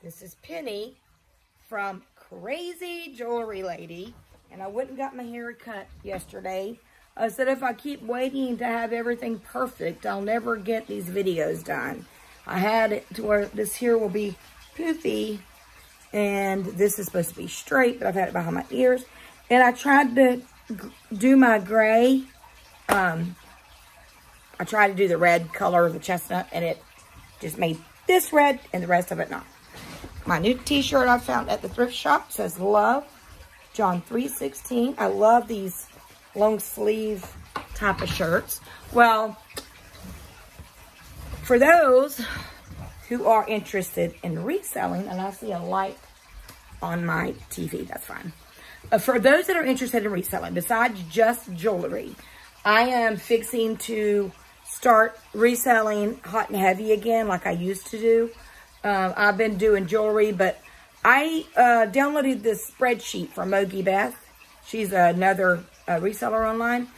This is Penny from Crazy Jewelry Lady. And I went and got my hair cut yesterday. I said if I keep waiting to have everything perfect, I'll never get these videos done. I had it to where this here will be poofy. And this is supposed to be straight, but I've had it behind my ears. And I tried to do my gray. I tried to do the red color of the chestnut, and it just made this red and the rest of it not. My new t-shirt I found at the thrift shop says love, John 3:16. I love these long sleeve type of shirts. Well, for those who are interested in reselling, and I see a light on my TV, that's fine. For those that are interested in reselling, besides just jewelry, I am fixing to start reselling hot and heavy again like I used to do. I've been doing jewelry, but I downloaded this spreadsheet from Mogi Beth. She's another reseller online,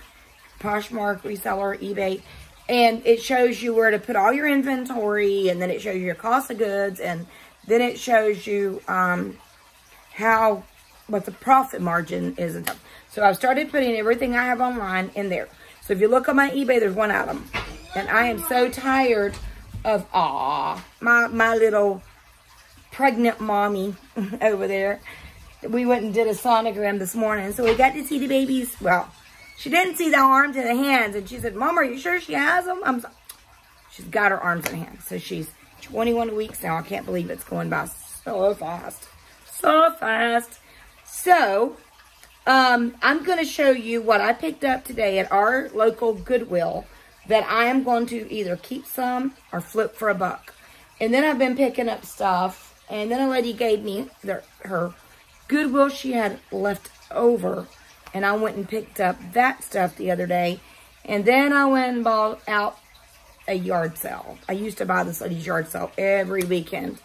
Poshmark reseller, eBay. And it shows you where to put all your inventory, and then it shows you your cost of goods, and then it shows you what the profit margin is and stuff. So I've started putting everything I have online in there. So if you look on my eBay, there's one item. And I am so tired of, my little pregnant mommy over there. We went and did a sonogram this morning. So we got to see the babies. Well, she didn't see the arms and the hands. And she said, Mom, are you sure she has them? She's got her arms and hands. So she's 21 weeks now. I can't believe it's going by so fast. So fast. So, I'm going to show you what I picked up today at our local Goodwill that I am going to either keep some or flip for $1. And then I've been picking up stuff, and then a lady gave me her Goodwill she had left over, and I went and picked up that stuff the other day. And then I went and bought out a yard sale. I used to buy this lady's yard sale every weekend.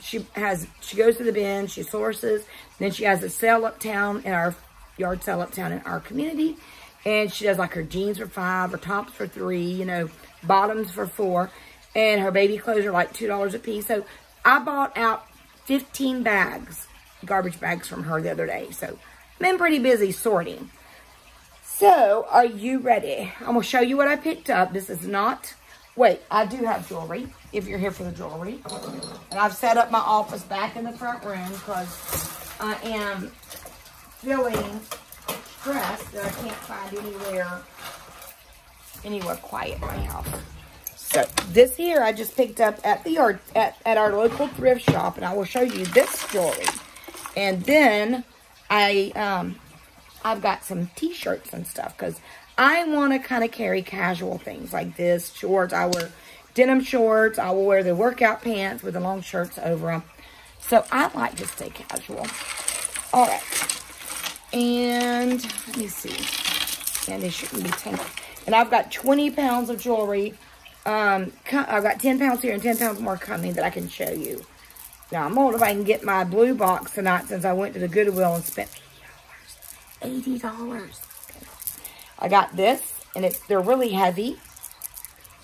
She goes to the bin, she sources, then she has a sale uptown in our yard sale uptown in our community, and she does like her jeans for $5, her tops for $3, you know, bottoms for $4, and her baby clothes are like $2 a piece. So I bought out 15 bags, garbage bags from her the other day. So I've been pretty busy sorting. So are you ready? I'm gonna show you what I picked up. This is not. Wait, I do have jewelry, if you're here for the jewelry. And I've set up my office back in the front room because I am feeling stressed that I can't find anywhere quiet in my house. So this here I just picked up at the yard, at our local thrift shop, and I will show you this jewelry. And then I've got some t-shirts and stuff because I want to kind of carry casual things like this. Shorts, I wear denim shorts. I will wear the workout pants with the long shirts over them. So I like to stay casual. All right. And let me see. And they shouldn't be 10. And I've got 20 pounds of jewelry. I've got 10 pounds here and 10 pounds more coming that I can show you. Now, I'm wondering if I can get my blue box tonight since I went to the Goodwill and spent $80. I got this, and they're really heavy.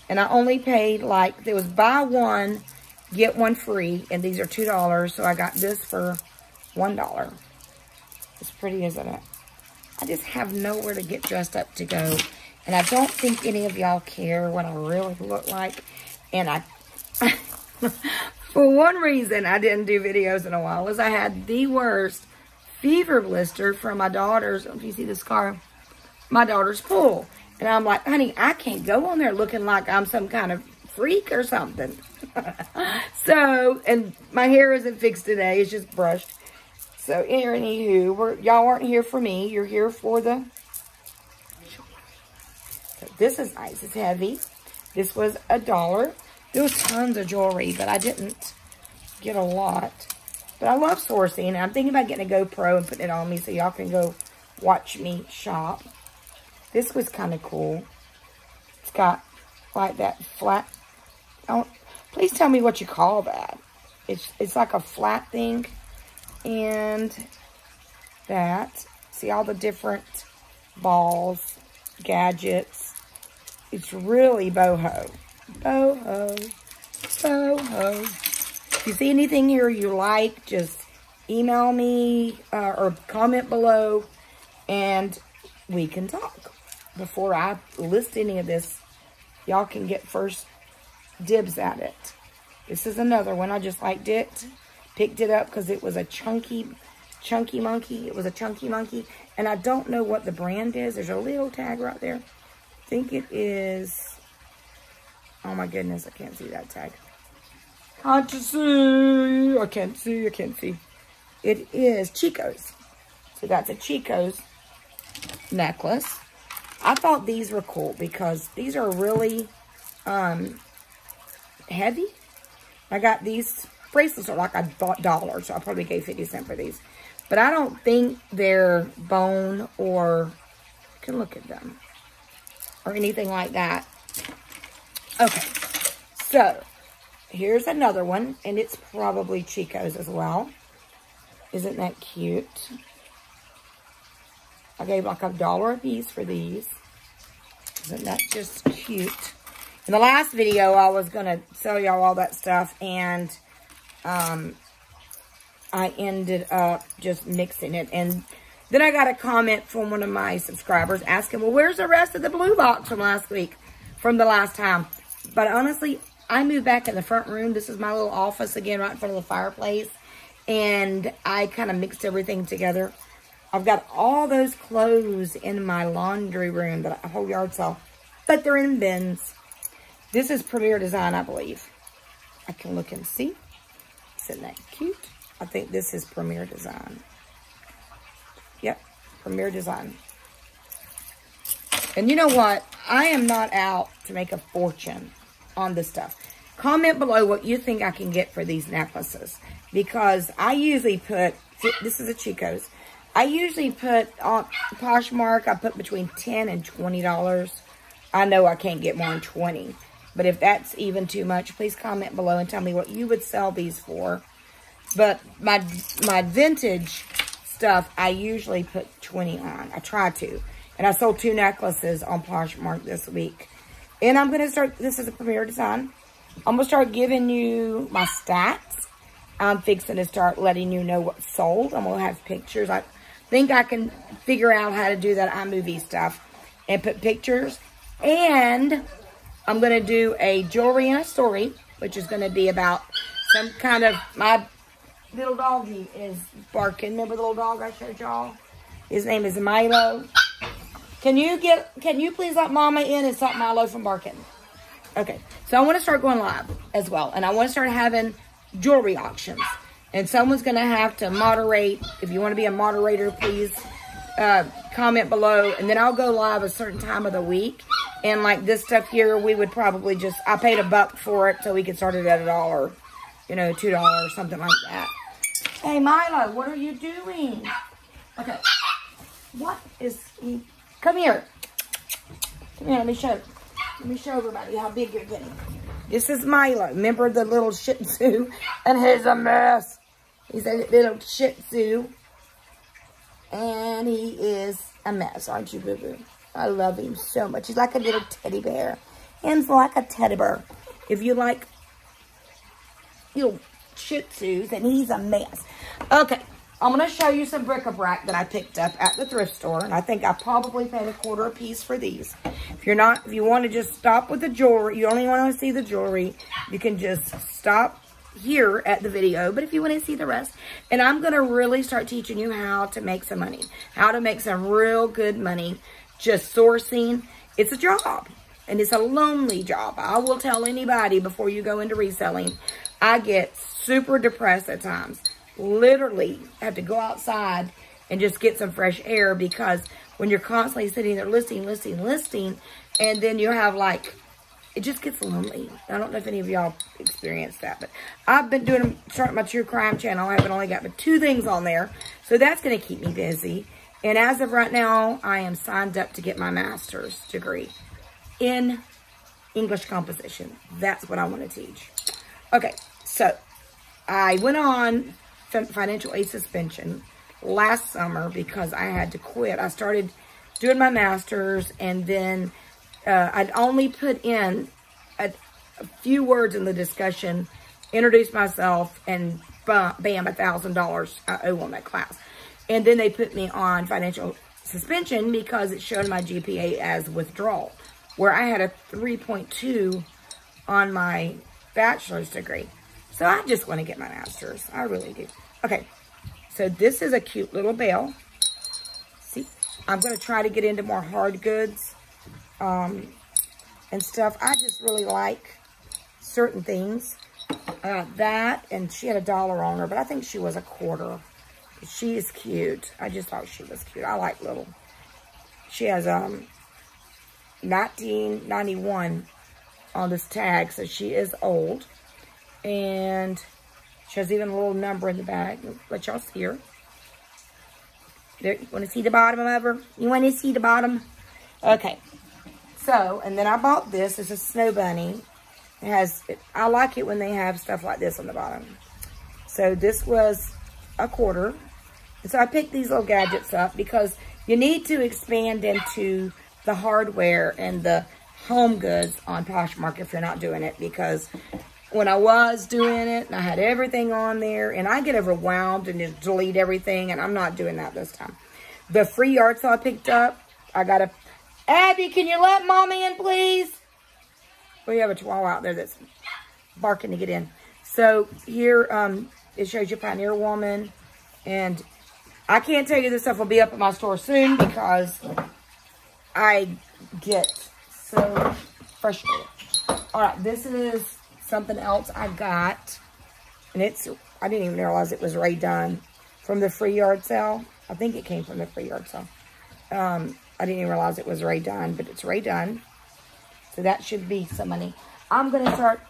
And I only paid, like, there was buy one, get one free. And these are $2, so I got this for $1. It's pretty, isn't it? I just have nowhere to get dressed up to go. And I don't think any of y'all care what I really look like. And for one reason I didn't do videos in a while was I had the worst fever blister from my daughter's, if you see the scar, my daughter's pool. And I'm like, honey, I can't go on there looking like I'm some kind of freak or something. So, and my hair isn't fixed today. It's just brushed. So, anywho, y'all aren't here for me. You're here for the jewelry. So, this is nice. It's heavy. This was $1. There was tons of jewelry, but I didn't get a lot. But I love sourcing. I'm thinking about getting a GoPro and putting it on me so y'all can go watch me shop. This was kind of cool. It's got like that flat. Please tell me what you call that. It's like a flat thing. And that. See all the different balls, gadgets. It's really boho. Boho. Boho. If you see anything here you like, just email me or comment below, and we can talk. Before I list any of this, y'all can get first dibs at it. This is another one. I just liked it. Picked it up because it was a chunky monkey. It was a chunky monkey. And I don't know what the brand is. There's a little tag right there. I think it is... Oh my goodness, I can't see that tag. Can't you see? I can't see. I can't see. It is Chico's. So that's a Chico's necklace. I thought these were cool because these are really heavy. I got these bracelets are like $1, so I probably gave 50 cents for these. But I don't think they're bone or, you can look at them, or anything like that. Okay, so here's another one, and it's probably Chico's as well. Isn't that cute? I gave like $1 a piece for these. Isn't that just cute? In the last video, I was going to sell y'all all that stuff, and I ended up just mixing it. And then I got a comment from one of my subscribers asking, well, where's the rest of the blue box from last week, from the last time? But honestly, I moved back in the front room. This is my little office again, right in front of the fireplace. And I kind of mixed everything together. I've got all those clothes in my laundry room, that a whole yard sale, but they're in bins. This is Premier Design, I believe. I can look and see. Isn't that cute? I think this is Premier Design. Yep, Premier Design. And you know what? I am not out to make a fortune on this stuff. Comment below what you think I can get for these necklaces. Because I usually put, this is a Chico's. I usually put on Poshmark, I put between $10 and $20. I know I can't get more than 20. But if that's even too much, please comment below and tell me what you would sell these for. But my vintage stuff, I usually put 20 on. I try to. And I sold 2 necklaces on Poshmark this week. And I'm going to start, this is a Premier Design. I'm going to start giving you my stats. I'm fixing to start letting you know what's sold. I'm going to have pictures. I think I can figure out how to do that iMovie stuff and put pictures. And I'm going to do a jewelry and a story, which is going to be about some kind of, my little doggy is barking. Remember the little dog I showed y'all? His name is Milo. Can you please let Mama in and stop Milo from barking? Okay, so I want to start going live as well. And I want to start having jewelry auctions. And someone's going to have to moderate. If you want to be a moderator, please comment below. And then I'll go live a certain time of the week. And like this stuff here, we would probably just, I paid $1 for it, so we could start it at $1, you know, $2, something like that. Hey, Milo, what are you doing? Okay. What is he? Come here. Come here, let me show everybody how big you're getting. This is Milo. Remember the little Shih Tzu? And he's a mess. He's a little Shih Tzu. And he is a mess, aren't you, boo-boo? I love him so much. He's like a little teddy bear. He's like a teddy bear. If you like little Shih Tzus, and he's a mess. Okay, I'm going to show you some bric-a-brac that I picked up at the thrift store. And I think I probably paid $1 a piece for these. If you want to just stop with the jewelry, you only want to see the jewelry, you can just stop here at the video. But if you want to see the rest, and I'm going to really start teaching you how to make some money, how to make some real good money, just sourcing. It's a job, and it's a lonely job. I will tell anybody before you go into reselling, I get super depressed at times. Literally have to go outside and just get some fresh air, because when you're constantly sitting there listing, and then you have like, it just gets lonely. I don't know if any of y'all experienced that, but I've been starting my true crime channel. I haven't only got but 2 things on there, so that's going to keep me busy. And as of right now, I am signed up to get my master's degree in English composition. That's what I want to teach. Okay, so I went on financial aid suspension last summer because I had to quit. I started doing my master's, and then I'd only put in a few words in the discussion introduce myself, and bam, $1,000 I owe on that class. And then they put me on financial suspension because it showed my GPA as withdrawal, where I had a 3.2 on my bachelor's degree. So I just want to get my master's. I really do. Okay, so this is a cute little bell. See, I'm going to try to get into more hard goods and stuff. I just really like certain things. That, and she had $1 on her, but I think she was $0.25. She is cute. I just thought she was cute. I like little. She has 1991 on this tag, so she is old. And she has even a little number in the bag. Let y'all see her. There, you want to see the bottom of her? You want to see the bottom? Okay. So, and then I bought this. It's a snow bunny. It has, I like it when they have stuff like this on the bottom. So this was $0.25. And so I picked these little gadgets up because you need to expand into the hardware and the home goods on Poshmark if you're not doing it. Because when I was doing it, and I had everything on there, and I get overwhelmed and just delete everything, and I'm not doing that this time. The free yard sale I picked up, I got a... Abby, can you let Mommy in, please? We have a chihuahua out there that's barking to get in. So here, it shows you Pioneer Woman, and I can't tell you this stuff will be up at my store soon because I get so frustrated. All right, this is something else I got, and it's, I didn't even realize it was redone from the free yard sale. I think it came from the free yard sale. I didn't even realize it was redone, but it's redone. So that should be some money. I'm going to start,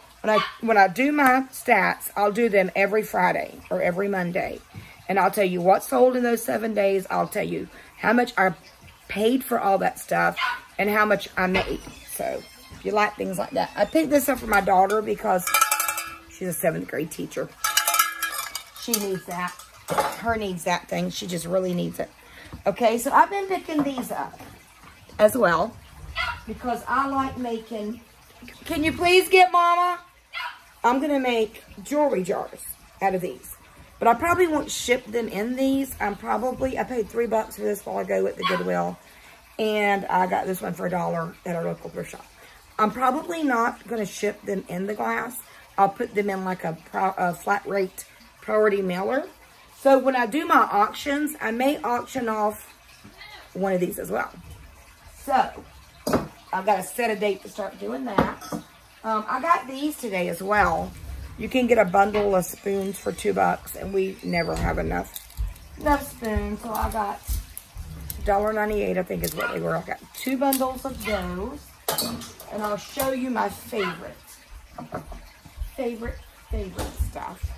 when I do my stats, I'll do them every Friday or every Monday. And I'll tell you what sold in those 7 days. I'll tell you how much I paid for all that stuff and how much I made. So if you like things like that. I picked this up for my daughter because she's a 7th grade teacher. She needs that. Her needs that thing. She just really needs it. Okay, so I've been picking these up as well because I like making... Can you please get Mama? I'm going to make jewelry jars out of these. But I probably won't ship them in these. I paid $3 for this while ago at the Goodwill. And I got this one for $1 at our local thrift shop. I'm probably not going to ship them in the glass. I'll put them in like a flat rate priority mailer. So when I do my auctions, I may auction off one of these as well. So I've got to set a date to start doing that. I got these today as well. You can get a bundle of spoons for $2, and we never have enough spoons. So I got $1.98, I think is what they were. I got 2 bundles of those, and I'll show you my favorite stuff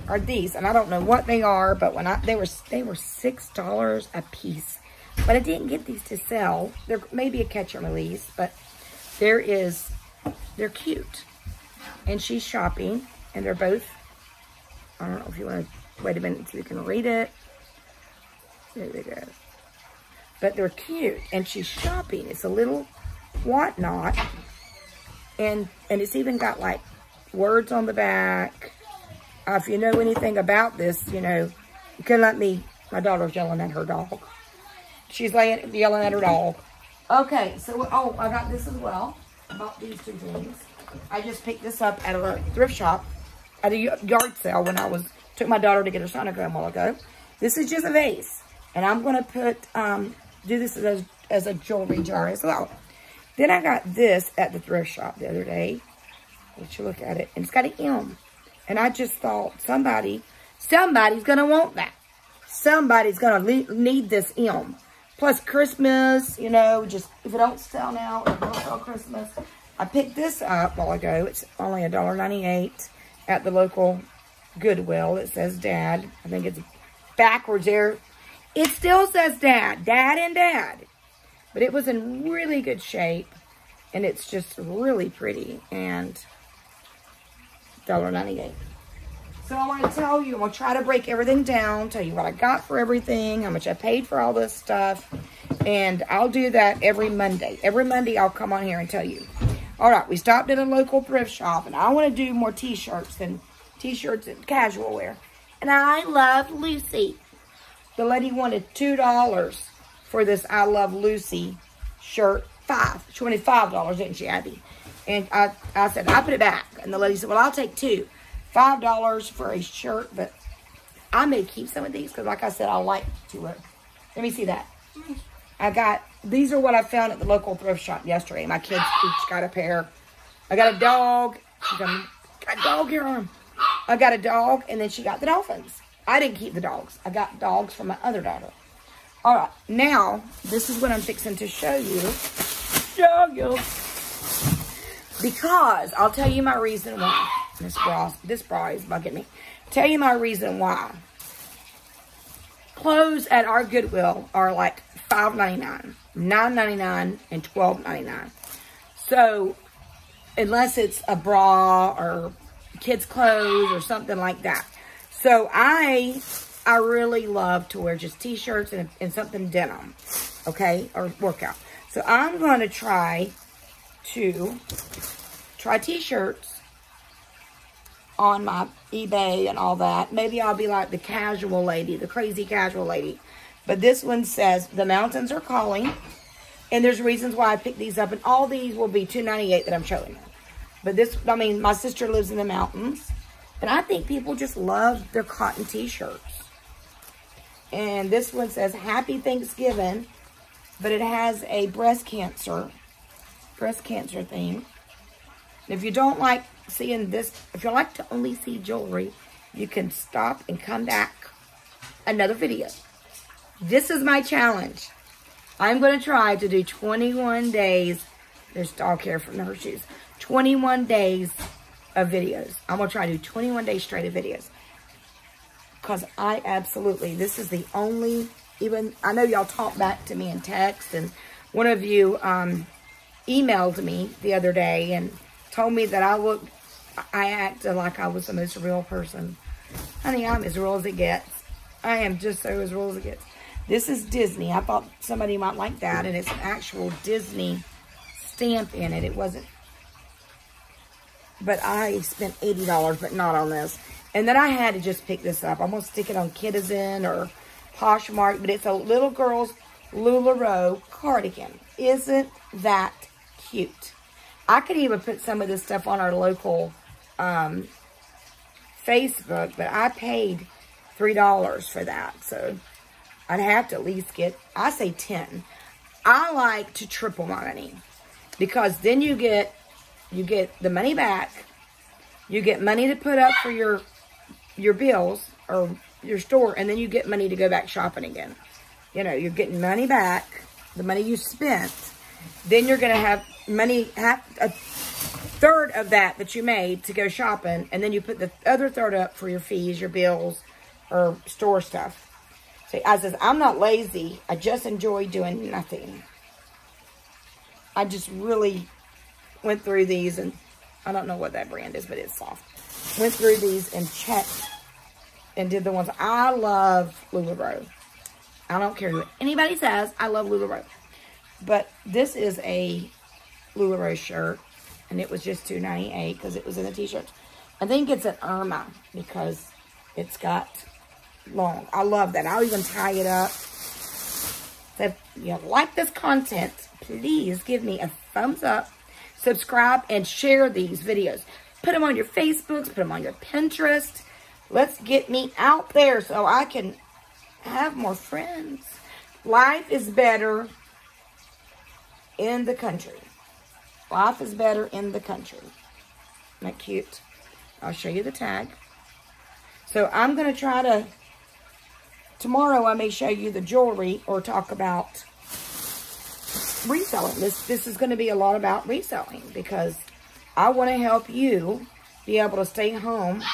are these. And I don't know what they are, but when they were $6 a piece. But I didn't get these to sell. There may be a catch and release, but they're cute. And she's shopping, and they're both, I don't know if you want to, wait a minute so you can read it. There we go. But they're cute, and she's shopping. It's a little whatnot, and it's even got like words on the back. If you know anything about this, you know, you can let me, my daughter's yelling at her dog. She's yelling at her dog. Okay, so, oh, I got this as well. I bought these 2 things. I just picked this up at a thrift shop at a yard sale when I took my daughter to get her sonogram a while ago. This is just a vase. And I'm going to put, do this as a jewelry jar as well. Then I got this at the thrift shop the other day. Let you look at it. And it's got an M. And I just thought somebody's going to want that. Somebody's going to need this M. Plus Christmas, you know, just if it don't sell now, it won't sell Christmas. I picked this up a while ago. It's only $1.98 at the local Goodwill. It says Dad. I think it's backwards there. It still says Dad. Dad and Dad. But it was in really good shape. And it's just really pretty. And $1.98. So I want to tell you, I'm going to try to break everything down, tell you what I got for everything, how much I paid for all this stuff, and I'll do that every Monday. Every Monday I'll come on here and tell you. All right, we stopped at a local thrift shop, and I want to do more t-shirts than t-shirts and casual wear. And I love Lucy. The lady wanted $2 for this I Love Lucy shirt. She wanted $5, didn't she, Abby? And I said, I'll put it back. And the lady said, well, I'll take two. $5 for a shirt, but I may keep some of these because, like I said, I like to wear. Let me see that. These are what I found at the local thrift shop yesterday. My kids each got a pair. I got a dog. Got a dog here on. I got a dog, and then she got the dolphins. I didn't keep the dogs. I got dogs from my other daughter. All right, now, this is what I'm fixing to show you. Because I'll tell you my reason why. This bra is bugging me. Tell you my reason why. Clothes at our Goodwill are like $5.99, $9.99, and $12.99. So, unless it's a bra or kids' clothes or something like that. So, I really love to wear just t-shirts and something denim, okay, or workout. So, I'm going to try t-shirts on my eBay and all that. Maybe I'll be like the casual lady, the crazy casual lady. But this one says, the mountains are calling. And there's reasons why I picked these up. And all these will be $2.98 that I'm showing you. But this, I mean, my sister lives in the mountains. And I think people just love their cotton t-shirts. And this one says, Happy Thanksgiving. But it has a breast cancer theme. If you don't like seeing this, if you like to only see jewelry, you can stop and come back another video. This is my challenge. I'm going to try to do 21 days. There's dog hair from her shoes. 21 days of videos. I'm going to try to do 21 days straight of videos. Because I absolutely, this is the only, even, I know y'all talk back to me in text, and one of you emailed me the other day and told me that I acted like I was the most real person. Honey, I'm as real as it gets. I am just so as real as it gets. This is Disney. I thought somebody might like that, and it's an actual Disney stamp in it. It wasn't. But I spent $80, but not on this. And then I had to just pick this up. I'm going to stick it on Kidizen or Poshmark, but it's a little girl's LuLaRoe cardigan. Isn't that cute? I could even put some of this stuff on our local Facebook, but I paid $3 for that. So I'd have to at least get, I say 10. I like to triple my money because then you get the money back. You get money to put up for your bills or your store, and then you get money to go back shopping again. You know, you're getting money back, the money you spent. Then you're going to have money, a third of that you made to go shopping, and then you put the other third up for your fees, your bills, or store stuff. See, I says, I'm not lazy. I just enjoy doing nothing. I just really went through these, and I don't know what that brand is, but it's soft. Went through these and checked and did the ones. I love LuLaRoe. I don't care what anybody says. I love LuLaRoe. But this is a LuLaRoe shirt, and it was just $2.98 because it was in a t-shirt. I think it's an Irma because it's got long. I love that. I'll even tie it up. So if you like this content, please give me a thumbs up, subscribe, and share these videos. Put them on your Facebooks, put them on your Pinterest. Let's get me out there so I can have more friends. Life is better in the country. Life is better in the country. Isn't that cute? I'll show you the tag. So I'm going to try to, tomorrow I may show you the jewelry or talk about reselling. This is going to be a lot about reselling because I want to help you be able to stay home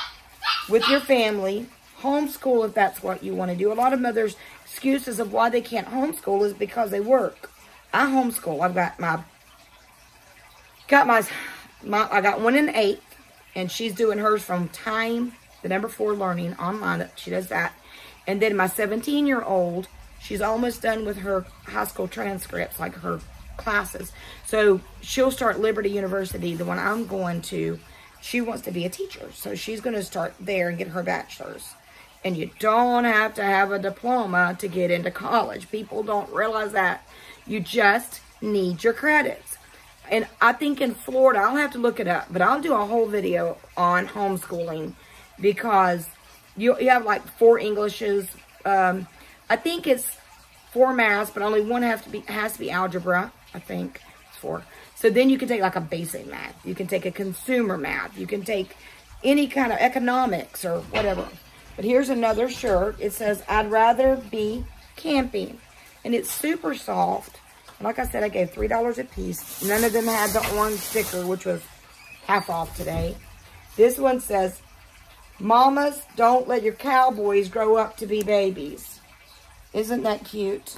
with your family, homeschool if that's what you want to do. A lot of mothers' excuses of why they can't homeschool is because they work. I homeschool. I've got I got one in 8th, and she's doing hers from Time, the number 4 learning online. She does that. And then my 17-year-old, she's almost done with her high school transcripts, like her classes. So she'll start Liberty University, the one I'm going to. she wants to be a teacher. So she's going to start there and get her bachelor's. And you don't have to have a diploma to get into college. People don't realize that. You just need your credits. And I think in Florida, I'll have to look it up, but I'll do a whole video on homeschooling because you have like 4 Englishes. I think it's 4 maths, but only one has to be algebra. I think it's 4. So then you can take like a basic math. You can take a consumer math. You can take any kind of economics or whatever. But here's another shirt. It says, I'd rather be camping. And it's super soft. And like I said, I gave $3 a piece. None of them had the orange sticker, which was half off today. This one says, Mamas, don't let your cowboys grow up to be babies. Isn't that cute?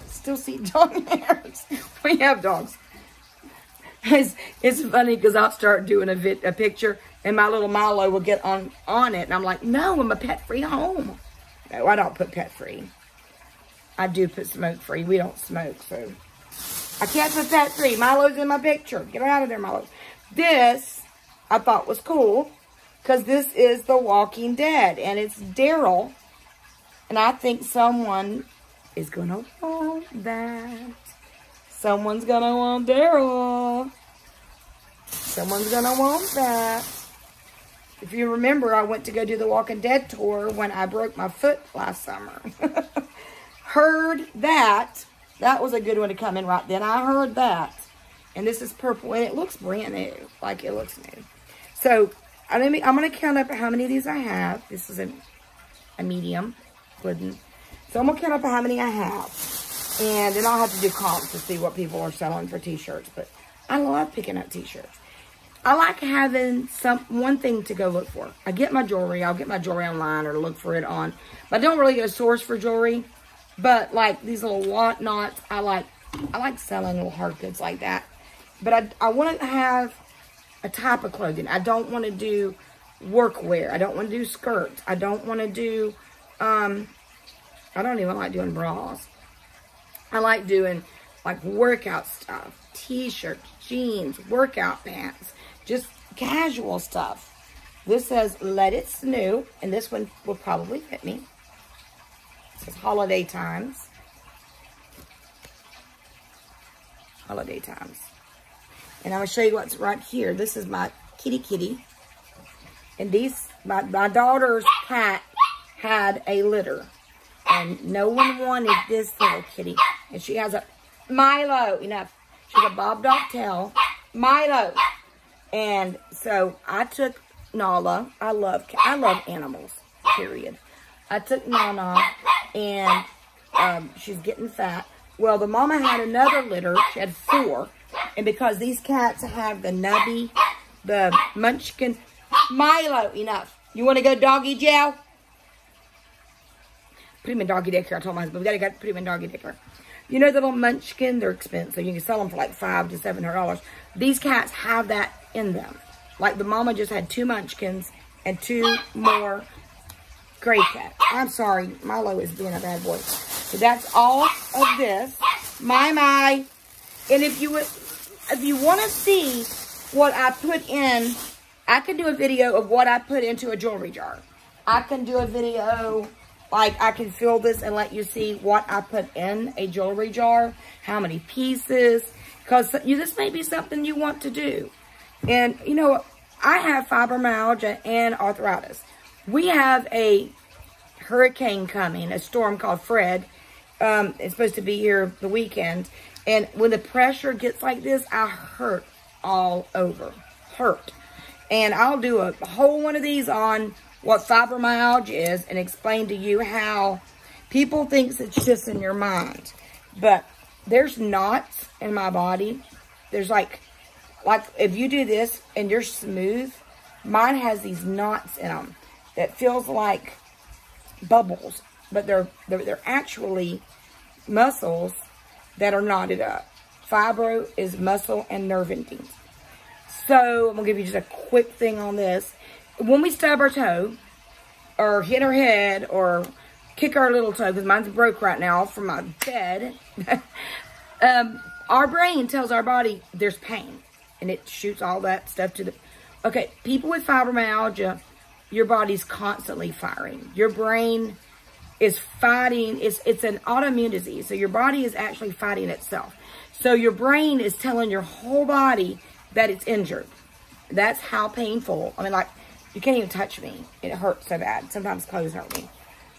Still see dog hairs. We have dogs. It's funny because I'll start doing a picture and my little Milo will get on it. And I'm like, no, I'm a pet-free home. No, I don't put pet-free. I do put smoke-free. We don't smoke, so. I can't put pet-free. Milo's in my picture. Get out of there, Milo. This, I thought was cool because this is The Walking Dead. And it's Daryl. And I think someone is going to want that. Someone's going to want Daryl. Someone's going to want that. If you remember, I went to go do the Walking Dead tour when I broke my foot last summer. Heard that. That was a good one to come in right then. I heard that. And this is purple. And it looks brand new. Like it looks new. So, I'm going to count up how many of these I have. This is a medium. Wooden. So, I'm going to count up how many I have. And then I'll have to do comps to see what people are selling for t-shirts. But I love picking up t-shirts. I like having one thing to go look for. I get my jewelry. I'll get my jewelry online or look for it on. But I don't really get a source for jewelry. But like these little whatnots, I like selling little hard goods like that. But I want to have a type of clothing. I don't want to do workwear. I don't want to do skirts. I don't want to do, I don't even like doing bras. I like doing like workout stuff, t-shirts, jeans, workout pants, just casual stuff. This says, let it snow, and this one will probably fit me. It says holiday times. Holiday times. And I'm going to show you what's right here. This is my kitty. And my daughter's cat had a litter. And no one wanted this little kitty. And she has a Milo, enough. She's a bobtail Milo. And so I took Nala. I love animals, period. I took Nana, and she's getting fat. Well, the mama had another litter. She had 4. And because these cats have the nubby, the munchkin, Milo, enough. You want to go doggy jail? Put him in doggy daycare. I told my husband, we got to put him in doggy daycare. You know the little munchkin? They're expensive. You can sell them for like $500 to $700. These cats have that in them. Like the mama just had 2 munchkins and 2 more gray cats. I'm sorry. Milo is being a bad boy. So that's all of this. My. And if you want to see what I put in, I can do a video of what I put into a jewelry jar. I can do a video, like I can fill this and let you see what I put in a jewelry jar, how many pieces, because this may be something you want to do. And, you know, I have fibromyalgia and arthritis. We have a hurricane coming, a storm called Fred. It's supposed to be here the weekend. And when the pressure gets like this, I hurt all over. Hurt. And I'll do a whole one of these on what fibromyalgia is and explain to you how people think it's just in your mind. But there's knots in my body. There's like if you do this and you're smooth, mine has these knots in them that feels like bubbles. But they're actually muscles that are knotted up. Fibro is muscle and nerve endings. So I'm going to give you just a quick thing on this. When we stub our toe, or hit our head, or kick our little toe, because mine's broke right now from my bed, our brain tells our body there's pain. And it shoots all that stuff to the... Okay, people with fibromyalgia, your body's constantly firing. Your brain is fighting. It's an autoimmune disease. So your body is actually fighting itself. So your brain is telling your whole body that it's injured. That's how painful. I mean, like, you can't even touch me. It hurts so bad. Sometimes clothes hurt me.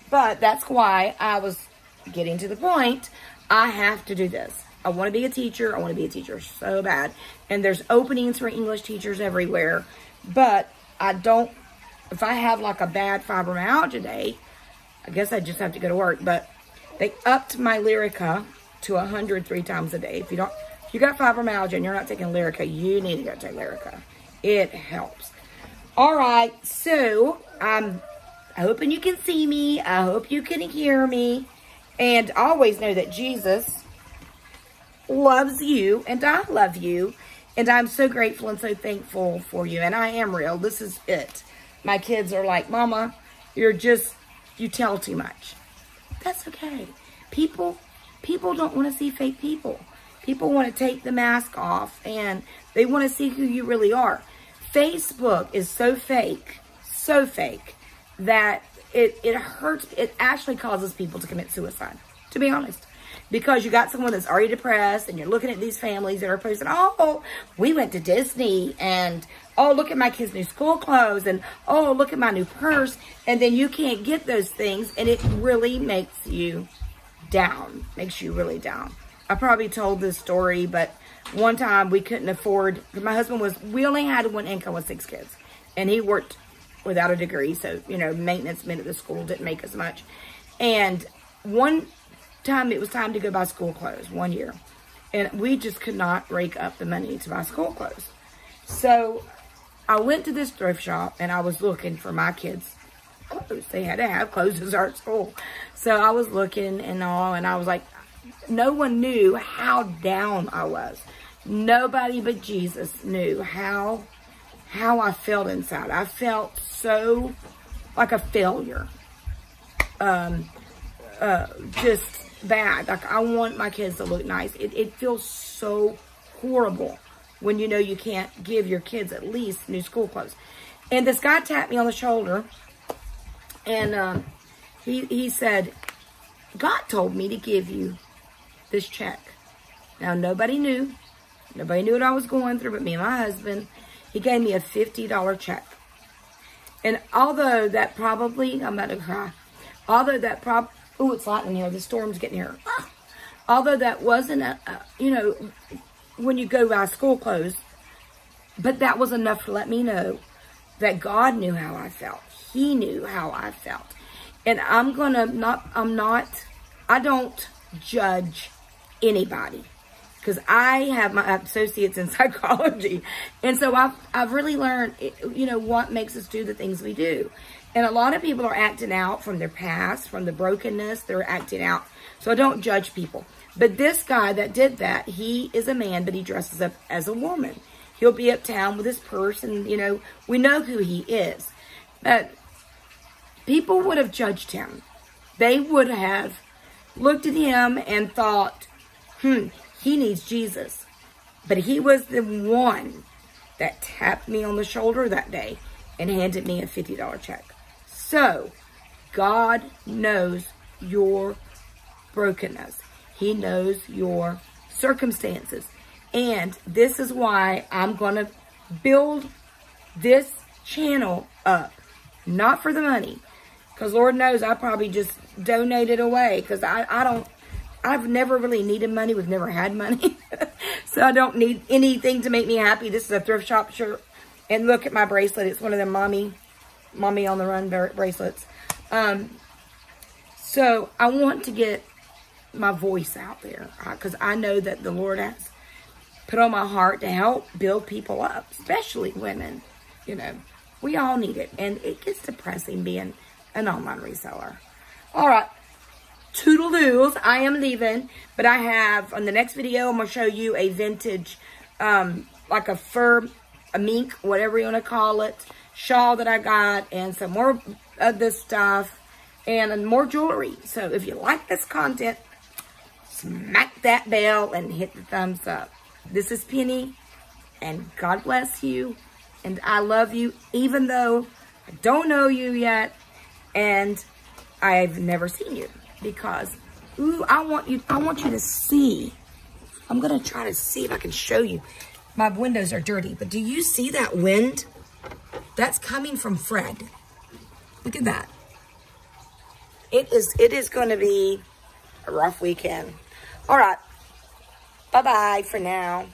But that's why I was getting to the point. I have to do this. I want to be a teacher. I want to be a teacher so bad. And there's openings for English teachers everywhere. But I don't, if I have like a bad fibromyalgia day, I guess I just have to go to work. But they upped my Lyrica to 100 3 times a day. If you got fibromyalgia and you're not taking Lyrica, you need to go take Lyrica. It helps. All right, so I'm hoping you can see me. I hope you can hear me. And always know that Jesus loves you and I love you. And I'm so grateful and so thankful for you. And I am real. This is it. My kids are like, Mama, you tell too much. That's okay. People don't want to see fake people. People want to take the mask off and they want to see who you really are. Facebook is so fake that it hurts. It actually causes people to commit suicide, to be honest. Because you got someone that's already depressed and you're looking at these families that are posting, oh, we went to Disney and, oh, look at my kids' new school clothes and, oh, look at my new purse. And then you can't get those things and it really makes you down, makes you really down. I probably told this story, but one time we couldn't afford, my husband we only had one income with 6 kids. And he worked without a degree. So, you know, maintenance meant at the school didn't make as much. And one time it was time to go buy school clothes, one year. And we just could not rake up the money to buy school clothes. So I went to this thrift shop and I was looking for my kids' clothes. They had to have clothes to start school. So I was looking and all, and I was like, no one knew how down I was. Nobody but Jesus knew how I felt inside. I felt so like a failure. Just bad. Like, I want my kids to look nice. It feels so horrible when you know you can't give your kids at least new school clothes. And this guy tapped me on the shoulder and he said, God told me to give you this check. Now, nobody knew what I was going through but me and my husband. He gave me a $50 check. And although that probably, I'm about to cry. Although that oh, it's lightning here. The storm's getting here. Although that wasn't, you know, when you go buy school clothes, but that was enough to let me know that God knew how I felt. He knew how I felt. And I don't judge anybody because I have my associates in psychology. And so I've really learned, you know, what makes us do the things we do. And a lot of people are acting out from their past, from the brokenness. They're acting out. So I don't judge people. But this guy that did that, he is a man, but he dresses up as a woman. He'll be uptown with his purse, and, you know, we know who he is. But people would have judged him. They would have looked at him and thought, he needs Jesus. But he was the one that tapped me on the shoulder that day and handed me a $50 check. So, God knows your brokenness. He knows your circumstances. And this is why I'm going to build this channel up. Not for the money. Because Lord knows I probably just donated away. Because I've never really needed money. We've never had money. So I don't need anything to make me happy. This is a thrift shop shirt. And look at my bracelet. It's one of them mommy on the run bracelets. So I want to get my voice out there. Because I know that the Lord has put on my heart to help build people up. Especially women. You know, we all need it. And it gets depressing being an online reseller. Alright. Toodle-doos. I am leaving. But I have, on the next video, I'm going to show you a vintage, like a fur, a mink, whatever you want to call it, shawl that I got, and some more of this stuff, and more jewelry. So if you like this content, smack that bell and hit the thumbs up. This is Penny, and God bless you. And I love you, even though I don't know you yet, and I've never seen you. Because, ooh, I want you to see. I'm gonna try to see if I can show you. My windows are dirty, but do you see that wind? That's coming from Fred. Look at that. It is gonna be a rough weekend. All right, bye-bye for now.